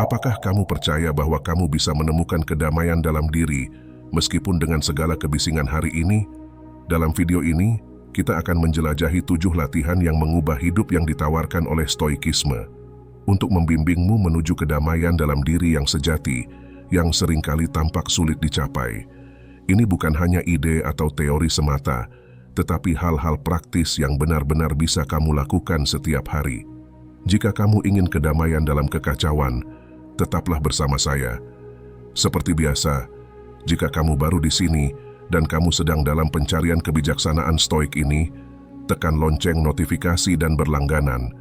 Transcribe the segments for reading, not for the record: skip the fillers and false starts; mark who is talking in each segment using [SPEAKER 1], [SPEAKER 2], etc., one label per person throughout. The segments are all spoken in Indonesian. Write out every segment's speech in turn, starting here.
[SPEAKER 1] Apakah kamu percaya bahwa kamu bisa menemukan kedamaian dalam diri meskipun dengan segala kebisingan hari ini? Dalam video ini, kita akan menjelajahi 7 latihan yang mengubah hidup yang ditawarkan oleh Stoikisme untuk membimbingmu menuju kedamaian dalam diri yang sejati yang seringkali tampak sulit dicapai. Ini bukan hanya ide atau teori semata, tetapi hal-hal praktis yang benar-benar bisa kamu lakukan setiap hari. Jika kamu ingin kedamaian dalam kekacauan, tetaplah bersama saya. Seperti biasa, jika kamu baru di sini dan kamu sedang dalam pencarian kebijaksanaan stoik ini, tekan lonceng notifikasi dan berlangganan.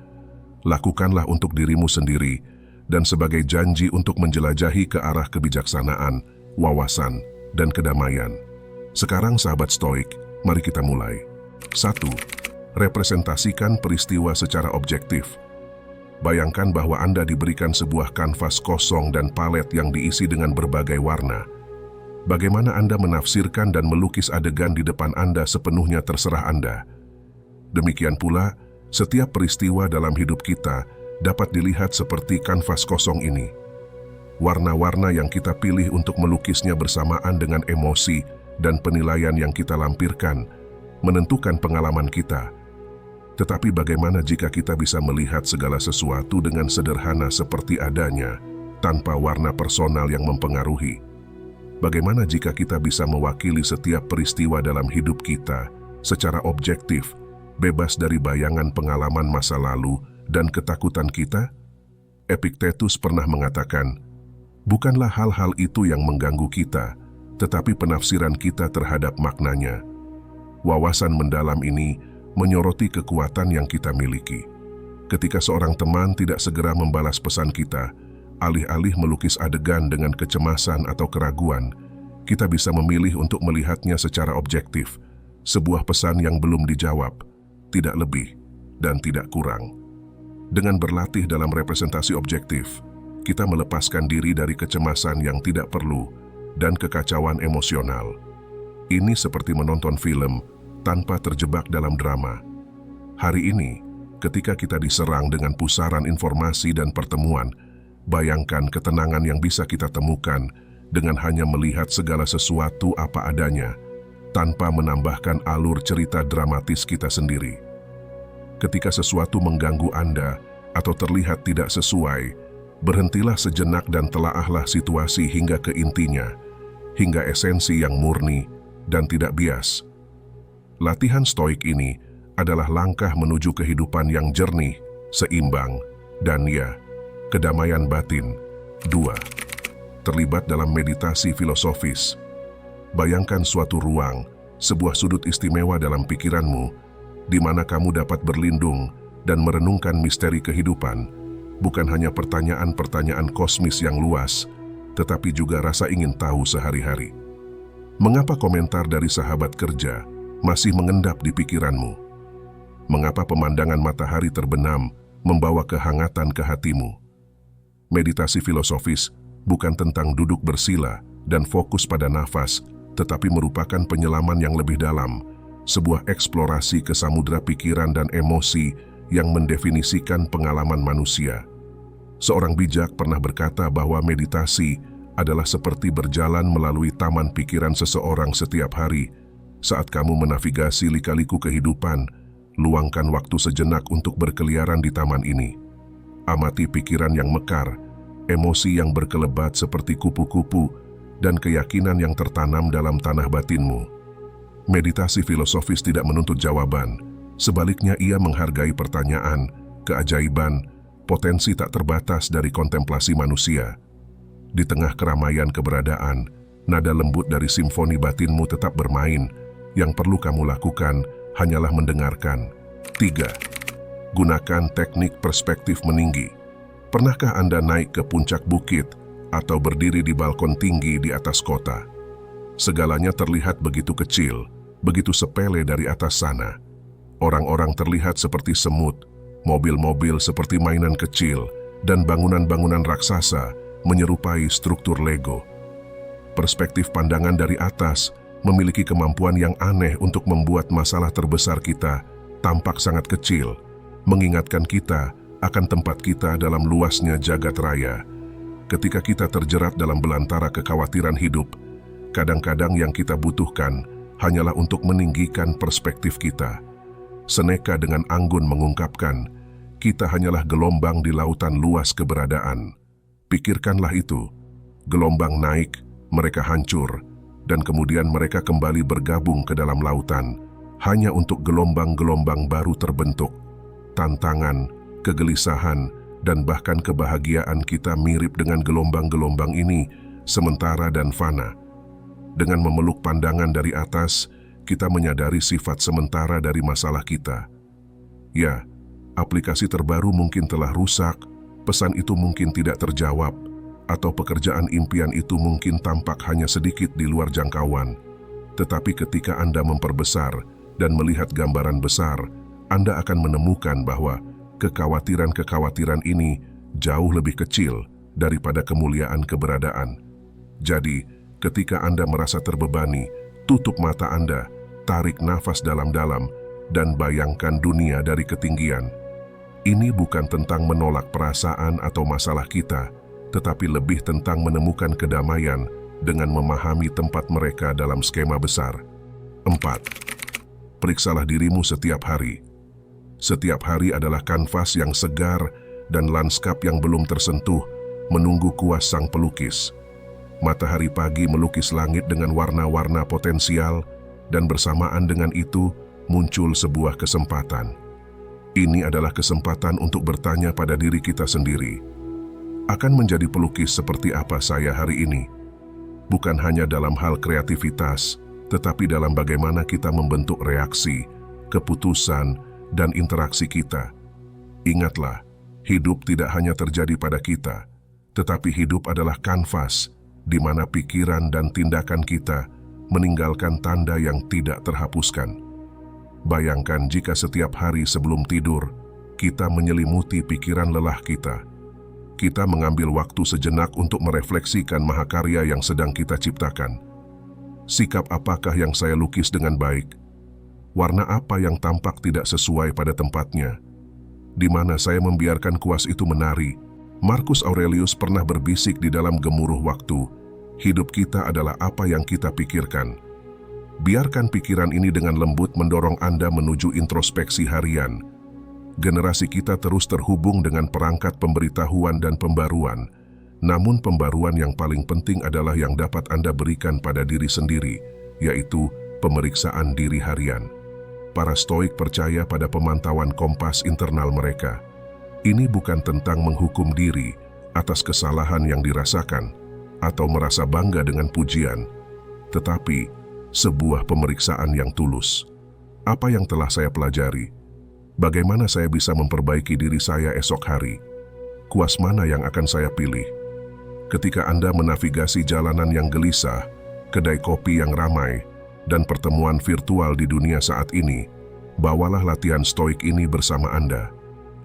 [SPEAKER 1] Lakukanlah untuk dirimu sendiri dan sebagai janji untuk menjelajahi ke arah kebijaksanaan, wawasan, dan kedamaian. Sekarang sahabat stoik, mari kita mulai. 1. Representasikan peristiwa secara objektif. Bayangkan bahwa Anda diberikan sebuah kanvas kosong dan palet yang diisi dengan berbagai warna. Bagaimana Anda menafsirkan dan melukis adegan di depan Anda sepenuhnya terserah Anda. Demikian pula, setiap peristiwa dalam hidup kita dapat dilihat seperti kanvas kosong ini. Warna-warna yang kita pilih untuk melukisnya bersamaan dengan emosi dan penilaian yang kita lampirkan menentukan pengalaman kita. Tetapi bagaimana jika kita bisa melihat segala sesuatu dengan sederhana seperti adanya, tanpa warna personal yang mempengaruhi? Bagaimana jika kita bisa mewakili setiap peristiwa dalam hidup kita secara objektif, bebas dari bayangan pengalaman masa lalu dan ketakutan kita? Epictetus pernah mengatakan, bukanlah hal-hal itu yang mengganggu kita, tetapi penafsiran kita terhadap maknanya. Wawasan mendalam ini menyoroti kekuatan yang kita miliki. Ketika seorang teman tidak segera membalas pesan kita, alih-alih melukis adegan dengan kecemasan atau keraguan, kita bisa memilih untuk melihatnya secara objektif, sebuah pesan yang belum dijawab, tidak lebih dan tidak kurang. Dengan berlatih dalam representasi objektif, kita melepaskan diri dari kecemasan yang tidak perlu dan kekacauan emosional. Ini seperti menonton film tanpa terjebak dalam drama. Hari ini, ketika kita diserang dengan pusaran informasi dan pertemuan, bayangkan ketenangan yang bisa kita temukan dengan hanya melihat segala sesuatu apa adanya, tanpa menambahkan alur cerita dramatis kita sendiri. Ketika sesuatu mengganggu Anda atau terlihat tidak sesuai, berhentilah sejenak dan telaahlah situasi hingga ke intinya, hingga esensi yang murni dan tidak bias. Latihan stoik ini adalah langkah menuju kehidupan yang jernih, seimbang, dan kedamaian batin. 2. Terlibat dalam meditasi filosofis. Bayangkan suatu ruang, sebuah sudut istimewa dalam pikiranmu, di mana kamu dapat berlindung dan merenungkan misteri kehidupan, bukan hanya pertanyaan-pertanyaan kosmis yang luas, tetapi juga rasa ingin tahu sehari-hari. Mengapa komentar dari sahabat kerja masih mengendap di pikiranmu? Mengapa pemandangan matahari terbenam membawa kehangatan ke hatimu? Meditasi filosofis bukan tentang duduk bersila dan fokus pada nafas, tetapi merupakan penyelaman yang lebih dalam, sebuah eksplorasi ke samudera pikiran dan emosi yang mendefinisikan pengalaman manusia. Seorang bijak pernah berkata bahwa meditasi adalah seperti berjalan melalui taman pikiran seseorang setiap hari. Saat kamu menavigasi lika-liku kehidupan, luangkan waktu sejenak untuk berkeliaran di taman ini. Amati pikiran yang mekar, emosi yang berkelebat seperti kupu-kupu, dan keyakinan yang tertanam dalam tanah batinmu. Meditasi filosofis tidak menuntut jawaban, sebaliknya ia menghargai pertanyaan, keajaiban, potensi tak terbatas dari kontemplasi manusia. Di tengah keramaian keberadaan, nada lembut dari simfoni batinmu tetap bermain. Yang perlu kamu lakukan hanyalah mendengarkan. 3. Gunakan teknik perspektif meninggi. Pernahkah Anda naik ke puncak bukit atau berdiri di balkon tinggi di atas kota? Segalanya terlihat begitu kecil, begitu sepele dari atas sana. Orang-orang terlihat seperti semut, mobil-mobil seperti mainan kecil, dan bangunan-bangunan raksasa menyerupai struktur Lego. Perspektif pandangan dari atas memiliki kemampuan yang aneh untuk membuat masalah terbesar kita tampak sangat kecil, mengingatkan kita akan tempat kita dalam luasnya jagat raya. Ketika kita terjerat dalam belantara kekhawatiran hidup, kadang-kadang yang kita butuhkan hanyalah untuk meninggikan perspektif kita. Seneca dengan anggun mengungkapkan, kita hanyalah gelombang di lautan luas keberadaan. Pikirkanlah itu, gelombang naik, mereka hancur, dan kemudian mereka kembali bergabung ke dalam lautan, hanya untuk gelombang-gelombang baru terbentuk. Tantangan, kegelisahan, dan bahkan kebahagiaan kita mirip dengan gelombang-gelombang ini, sementara dan fana. Dengan memeluk pandangan dari atas, kita menyadari sifat sementara dari masalah kita. Ya, aplikasi terbaru mungkin telah rusak, pesan itu mungkin tidak terjawab, atau pekerjaan impian itu mungkin tampak hanya sedikit di luar jangkauan. Tetapi ketika Anda memperbesar dan melihat gambaran besar, Anda akan menemukan bahwa kekhawatiran-kekhawatiran ini jauh lebih kecil daripada kemuliaan keberadaan. Jadi, ketika Anda merasa terbebani, tutup mata Anda, tarik nafas dalam-dalam, dan bayangkan dunia dari ketinggian. Ini bukan tentang menolak perasaan atau masalah kita, tetapi lebih tentang menemukan kedamaian dengan memahami tempat mereka dalam skema besar. 4. Periksalah dirimu setiap hari. Setiap hari adalah kanvas yang segar dan lanskap yang belum tersentuh, menunggu kuas sang pelukis. Matahari pagi melukis langit dengan warna-warna potensial, dan bersamaan dengan itu muncul sebuah kesempatan. Ini adalah kesempatan untuk bertanya pada diri kita sendiri. Akan menjadi pelukis seperti apa saya hari ini? Bukan hanya dalam hal kreativitas, tetapi dalam bagaimana kita membentuk reaksi, keputusan, dan interaksi kita. Ingatlah, hidup tidak hanya terjadi pada kita, tetapi hidup adalah kanvas di mana pikiran dan tindakan kita meninggalkan tanda yang tidak terhapuskan. Bayangkan jika setiap hari sebelum tidur, kita menyelimuti pikiran lelah kita. Kita mengambil waktu sejenak untuk merefleksikan mahakarya yang sedang kita ciptakan. Sikap apakah yang saya lukis dengan baik? Warna apa yang tampak tidak sesuai pada tempatnya? Di mana saya membiarkan kuas itu menari? Marcus Aurelius pernah berbisik di dalam gemuruh waktu, hidup kita adalah apa yang kita pikirkan. Biarkan pikiran ini dengan lembut mendorong Anda menuju introspeksi harian. Generasi kita terus terhubung dengan perangkat pemberitahuan dan pembaruan. Namun pembaruan yang paling penting adalah yang dapat Anda berikan pada diri sendiri, yaitu pemeriksaan diri harian. Para Stoik percaya pada pemantauan kompas internal mereka. Ini bukan tentang menghukum diri atas kesalahan yang dirasakan atau merasa bangga dengan pujian, tetapi sebuah pemeriksaan yang tulus. Apa yang telah saya pelajari? Bagaimana saya bisa memperbaiki diri saya esok hari? Kuas mana yang akan saya pilih? Ketika Anda menavigasi jalanan yang gelisah, kedai kopi yang ramai, dan pertemuan virtual di dunia saat ini, bawalah latihan stoik ini bersama Anda.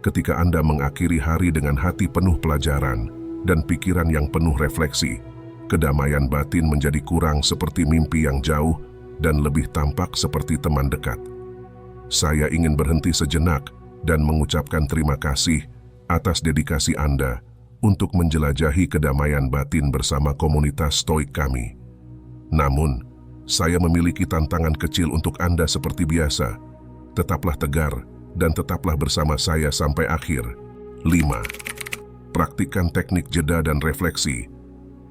[SPEAKER 1] Ketika Anda mengakhiri hari dengan hati penuh pelajaran dan pikiran yang penuh refleksi, kedamaian batin menjadi kurang seperti mimpi yang jauh dan lebih tampak seperti teman dekat. Saya ingin berhenti sejenak dan mengucapkan terima kasih atas dedikasi Anda untuk menjelajahi kedamaian batin bersama komunitas stoik kami. Namun, saya memiliki tantangan kecil untuk Anda seperti biasa. Tetaplah tegar dan tetaplah bersama saya sampai akhir. 5. Praktikkan teknik jeda dan refleksi.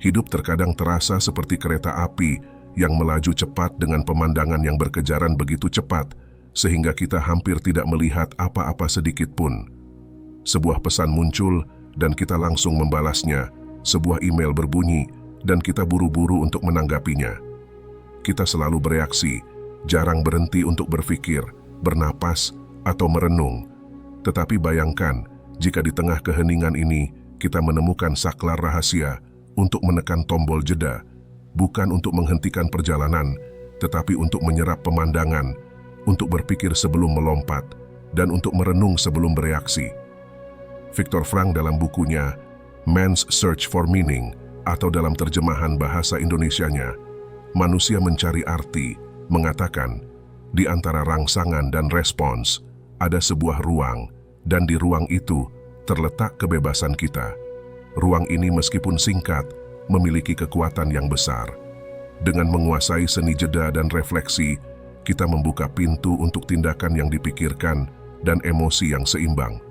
[SPEAKER 1] Hidup terkadang terasa seperti kereta api yang melaju cepat dengan pemandangan yang berkejaran begitu cepat, sehingga kita hampir tidak melihat apa-apa sedikit pun. Sebuah pesan muncul dan kita langsung membalasnya. Sebuah email berbunyi dan kita buru-buru untuk menanggapinya. Kita selalu bereaksi, jarang berhenti untuk berpikir, bernapas, atau merenung. Tetapi bayangkan, jika di tengah keheningan ini, kita menemukan saklar rahasia untuk menekan tombol jeda, bukan untuk menghentikan perjalanan, tetapi untuk menyerap pemandangan, untuk berpikir sebelum melompat, dan untuk merenung sebelum bereaksi. Viktor Frankl dalam bukunya, Man's Search for Meaning, atau dalam terjemahan bahasa Indonesianya, Manusia Mencari Arti, mengatakan, di antara rangsangan dan respons, ada sebuah ruang, dan di ruang itu terletak kebebasan kita. ruang ini meskipun singkat, memiliki kekuatan yang besar. Dengan menguasai seni jeda dan refleksi, kita membuka pintu untuk tindakan yang dipikirkan dan emosi yang seimbang.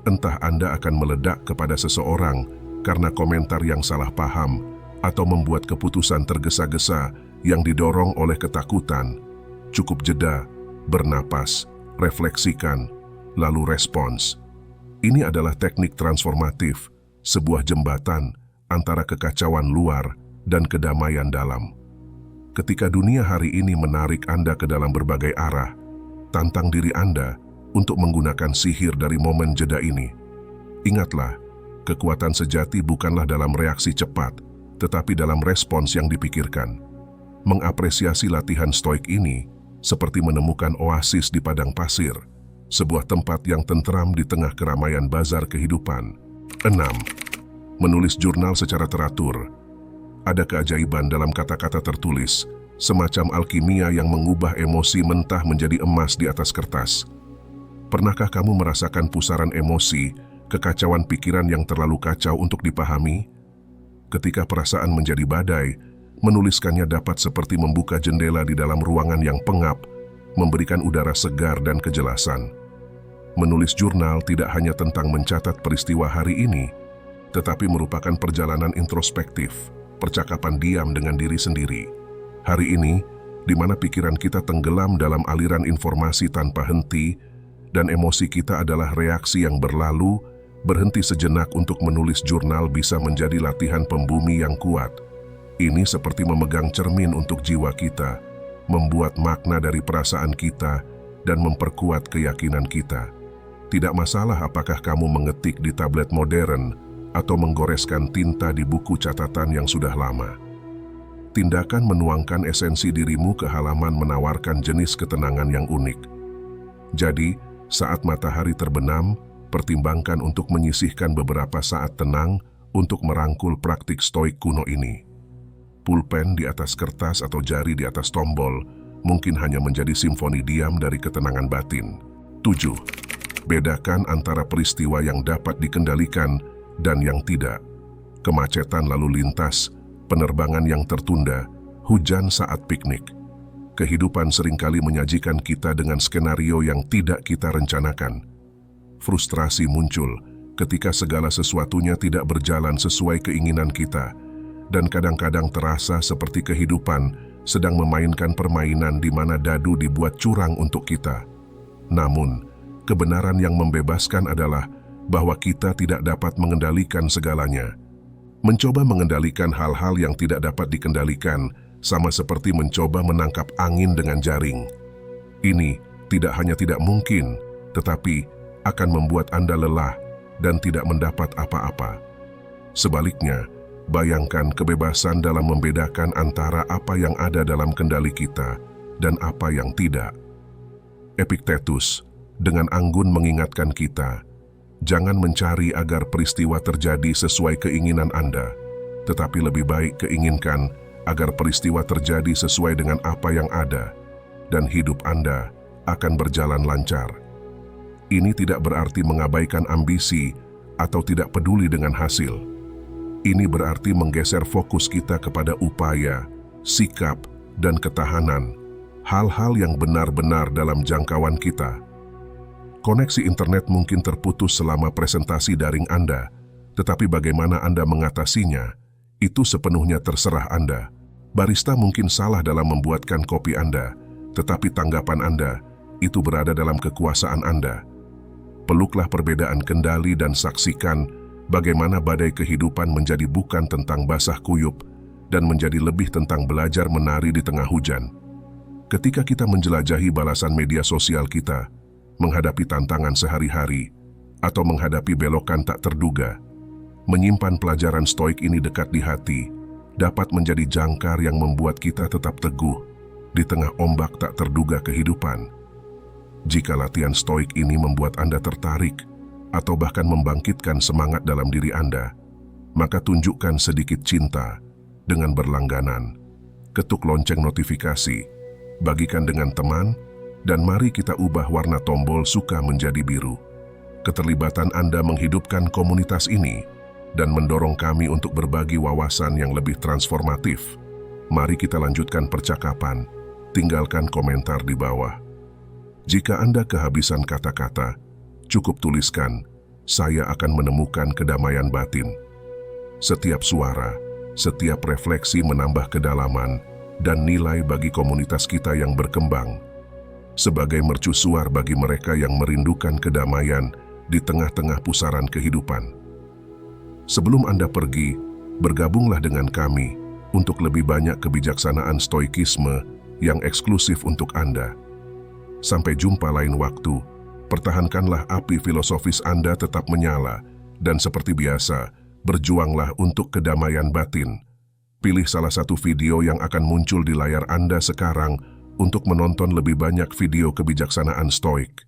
[SPEAKER 1] Entah Anda akan meledak kepada seseorang karena komentar yang salah paham atau membuat keputusan tergesa-gesa yang didorong oleh ketakutan. Cukup jeda, bernapas, refleksikan, lalu respons. Ini adalah teknik transformatif, sebuah jembatan antara kekacauan luar dan kedamaian dalam. Ketika dunia hari ini menarik Anda ke dalam berbagai arah, tantang diri Anda untuk menggunakan sihir dari momen jeda ini. Ingatlah, kekuatan sejati bukanlah dalam reaksi cepat, tetapi dalam respons yang dipikirkan. Mengapresiasi latihan stoik ini seperti menemukan oasis di padang pasir, sebuah tempat yang tentram di tengah keramaian bazar kehidupan. 6. Menulis jurnal secara teratur. Ada keajaiban dalam kata-kata tertulis, semacam alkimia yang mengubah emosi mentah menjadi emas di atas kertas. Pernahkah kamu merasakan pusaran emosi, kekacauan pikiran yang terlalu kacau untuk dipahami? Ketika perasaan menjadi badai, menuliskannya dapat seperti membuka jendela di dalam ruangan yang pengap, memberikan udara segar dan kejelasan. Menulis jurnal tidak hanya tentang mencatat peristiwa hari ini, tetapi merupakan perjalanan introspektif, percakapan diam dengan diri sendiri. Hari ini, di mana pikiran kita tenggelam dalam aliran informasi tanpa henti, dan emosi kita adalah reaksi yang berlalu, berhenti sejenak untuk menulis jurnal bisa menjadi latihan pembumi yang kuat. Ini seperti memegang cermin untuk jiwa kita, membuat makna dari perasaan kita, dan memperkuat keyakinan kita. Tidak masalah apakah kamu mengetik di tablet modern atau menggoreskan tinta di buku catatan yang sudah lama. Tindakan menuangkan esensi dirimu ke halaman menawarkan jenis ketenangan yang unik. Jadi, saat matahari terbenam, pertimbangkan untuk menyisihkan beberapa saat tenang untuk merangkul praktik stoik kuno ini. Pulpen di atas kertas atau jari di atas tombol mungkin hanya menjadi simfoni diam dari ketenangan batin. 7. Bedakan antara peristiwa yang dapat dikendalikan dan yang tidak. Kemacetan lalu lintas, penerbangan yang tertunda, hujan saat piknik. Kehidupan seringkali menyajikan kita dengan skenario yang tidak kita rencanakan. Frustrasi muncul ketika segala sesuatunya tidak berjalan sesuai keinginan kita, dan kadang-kadang terasa seperti kehidupan sedang memainkan permainan di mana dadu dibuat curang untuk kita. Namun, kebenaran yang membebaskan adalah bahwa kita tidak dapat mengendalikan segalanya. Mencoba mengendalikan hal-hal yang tidak dapat dikendalikan sama seperti mencoba menangkap angin dengan jaring. Ini tidak hanya tidak mungkin, tetapi akan membuat Anda lelah dan tidak mendapat apa-apa. Sebaliknya, bayangkan kebebasan dalam membedakan antara apa yang ada dalam kendali kita dan apa yang tidak. Epictetus dengan anggun mengingatkan kita, jangan mencari agar peristiwa terjadi sesuai keinginan Anda, tetapi lebih baik keinginkan agar peristiwa terjadi sesuai dengan apa yang ada, dan hidup Anda akan berjalan lancar. Ini tidak berarti mengabaikan ambisi atau tidak peduli dengan hasil. Ini berarti menggeser fokus kita kepada upaya, sikap, dan ketahanan, hal-hal yang benar-benar dalam jangkauan kita. Koneksi internet mungkin terputus selama presentasi daring Anda, tetapi bagaimana Anda mengatasinya, itu sepenuhnya terserah Anda. Barista mungkin salah dalam membuatkan kopi Anda, tetapi tanggapan Anda itu berada dalam kekuasaan Anda. Peluklah perbedaan kendali dan saksikan bagaimana badai kehidupan menjadi bukan tentang basah kuyup dan menjadi lebih tentang belajar menari di tengah hujan. Ketika kita menjelajahi balasan media sosial kita, menghadapi tantangan sehari-hari, atau menghadapi belokan tak terduga, menyimpan pelajaran stoik ini dekat di hati dapat menjadi jangkar yang membuat kita tetap teguh di tengah ombak tak terduga kehidupan. Jika latihan stoik ini membuat Anda tertarik atau bahkan membangkitkan semangat dalam diri Anda, maka tunjukkan sedikit cinta dengan berlangganan. Ketuk lonceng notifikasi, bagikan dengan teman, dan mari kita ubah warna tombol suka menjadi biru. Keterlibatan Anda menghidupkan komunitas ini, dan mendorong kami untuk berbagi wawasan yang lebih transformatif. Mari kita lanjutkan percakapan. Tinggalkan komentar di bawah. Jika Anda kehabisan kata-kata, cukup tuliskan, "Saya akan menemukan kedamaian batin." Setiap suara, setiap refleksi menambah kedalaman dan nilai bagi komunitas kita yang berkembang. Sebagai mercusuar bagi mereka yang merindukan kedamaian di tengah-tengah pusaran kehidupan. Sebelum Anda pergi, bergabunglah dengan kami untuk lebih banyak kebijaksanaan stoikisme yang eksklusif untuk Anda. Sampai jumpa lain waktu, pertahankanlah api filosofis Anda tetap menyala, dan seperti biasa, berjuanglah untuk kedamaian batin. Pilih salah satu video yang akan muncul di layar Anda sekarang untuk menonton lebih banyak video kebijaksanaan stoik.